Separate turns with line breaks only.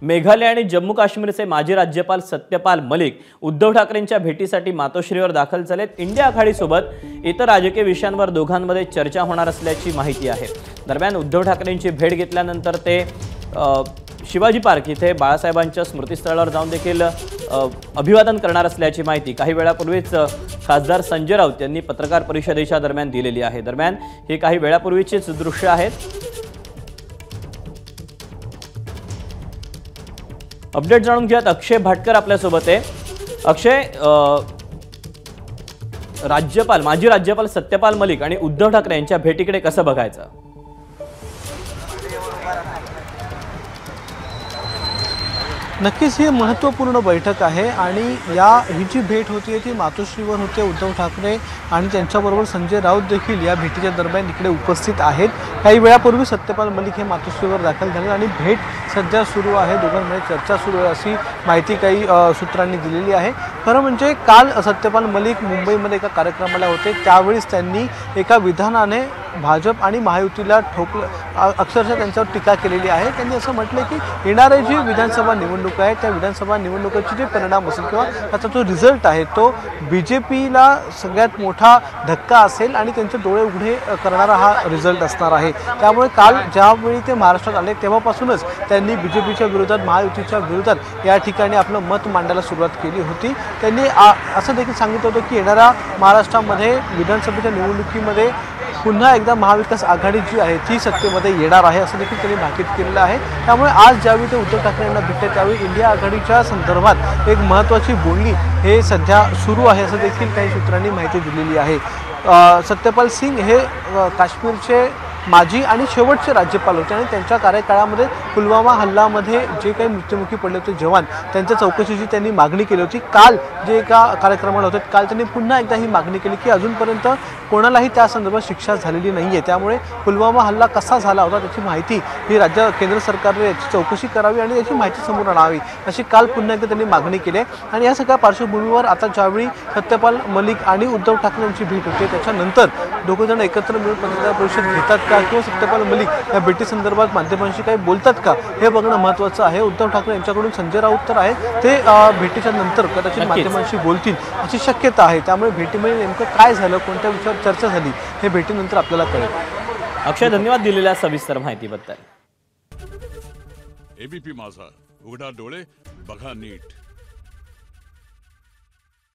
मेघालय आणि जम्मू काश्मीरचे माजी राज्यपाल सत्यपाल मलिक उद्धव ठाकरेंच्या भेटीसाठी मातोश्रीवर दाखल झालेत। इंडिया आघाडीसोबत इतर राजकीय विषयांवर दोघांमध्ये चर्चा होणार असल्याची माहिती आहे। दरम्यान उद्धव ठाकरेंची भेट घेतल्यानंतर ते शिवाजी पार्क इथे बाळासाहेबांच्या स्मृतीस्थळावर जाऊन देखील अभिवादन करणार असल्याची माहिती काही वेळापूर्वीच खासदार संजय राऊत यांनी पत्रकार परिषदेच्या दरम्यान दिलेली आहे। दरम्यान हे काही वेळापूर्वीचेच दृश्य आहेत। अपडेट जाणून घेऊयात। अक्षय भाटकर आपल्या सोबत आहे। अक्षय, माजी राज्यपाल सत्यपाल मलिक आणि उद्धव ठाकरे यांच्या भेटीकडे कसं बघायचं?
नक्कीच ही महत्त्वपूर्ण बैठक आहे आणि ही जी भेट होती ती मातोश्रीवर होते। उद्धव ठाकरे आणि त्यांच्याबरोबर संजय राऊत देखील या भेटीच्या दरम्यान इकडे उपस्थित आहेत। काही वेळापूर्वी सत्यपाल मलिक हे मातोश्रीवर दाखल झाले आणि भेट सध्या सुरू आहे। दोघांमध्ये चर्चा सुरू आहे अशी माहिती काही सूत्रांनी दिलेली आहे। खरं म्हणजे काल सत्यपाल मलिक मुंबईमध्ये एका कार्यक्रमाला होते, त्यावेळेस त्यांनी एका विधानाने भाजप आणि महायुतीला ठोकलं, अक्षरशः त्यांच्यावर टीका केलेली आहे। त्यांनी असं म्हटलं की येणारे जी विधानसभा निवडणूक आहे त्या विधानसभा निवडणुकीचे जे परिणाम असेल किंवा त्याचा जो रिझल्ट आहे तो बीजेपीला सगळ्यात मोठा धक्का असेल आणि त्यांचे डोळे उघडे करणारा हा रिझल्ट असणार आहे। त्यामुळे काल ज्यावेळी ते महाराष्ट्रात आले तेव्हापासूनच त्यांनी बीजेपीच्या विरोधात, महायुतीच्या विरोधात या ठिकाणी आपलं मत मांडायला सुरुवात केली होती। त्यांनी असं देखील सांगितलं होतं की येणाऱ्या महाराष्ट्रामध्ये विधानसभेच्या निवडणुकीमध्ये पुन्हा एकदा महाविकास आघाडी जी आहे ती सत्तेमध्ये येणार आहे असं देखील त्यांनी भाकीत केलेलं आहे। त्यामुळे आज ज्यावेळी ते उद्धव ठाकरे यांना भेटले त्यावेळी इंडिया आघाडीच्या संदर्भात एक महत्त्वाची बोलणी हे सध्या सुरू आहे असं देखील काही सूत्रांनी माहिती दिलेली आहे। सत्यपाल सिंग हे काश्मीरचे माजी आणि शेवटचे राज्यपाल होते आणि त्यांच्या कार्यकाळामध्ये पुलवामा हल्ल्यामध्ये जे काही मृत्युमुखी पडले होते जवान, त्यांच्या चौकशीची त्यांनी मागणी केली होती। काल जे एका कार्यक्रमाला होते काल त्यांनी पुन्हा एकदा ही मागणी केली की अजूनपर्यंत कोणालाही त्या संदर्भात शिक्षा झालेली नाही आहे। त्यामुळे पुलवामा हल्ला कसा झाला होता त्याची माहिती ही केंद्र सरकारने याची चौकशी करावी आणि याची माहिती समोर आणावी अशी काल पुन्हा एकदा त्यांनी मागणी केली आहे। आणि या सगळ्या पार्श्वभूमीवर आता ज्यावेळी सत्यपाल मलिक आणि उद्धव ठाकरे यांची भेट होते त्याच्यानंतर दोघंजण एकत्र मिळून पत्रकार परिषद घेतात का किंवा सत्यपाल मलिक या भेटीसंदर्भात माध्यमांशी काही बोलतात का हे बघणं महत्त्वाचं आहे। उद्धव ठाकरे यांच्याकडून संजय राऊत तर आहे, ते भेटीच्या नंतर कदाचित माध्यमांशी बोलतील अशी शक्यता आहे। त्यामुळे भेटीमध्ये नेमकं काय झालं, कोणत्या विषयावर चर्चा झाली हे भेटीनंतर आपल्याला कळेल।
अक्षय, धन्यवाद दिलेल्या सविस्तर माहितीबद्दल।
एबीपी माझा, उघडा डोळे बघा नीट।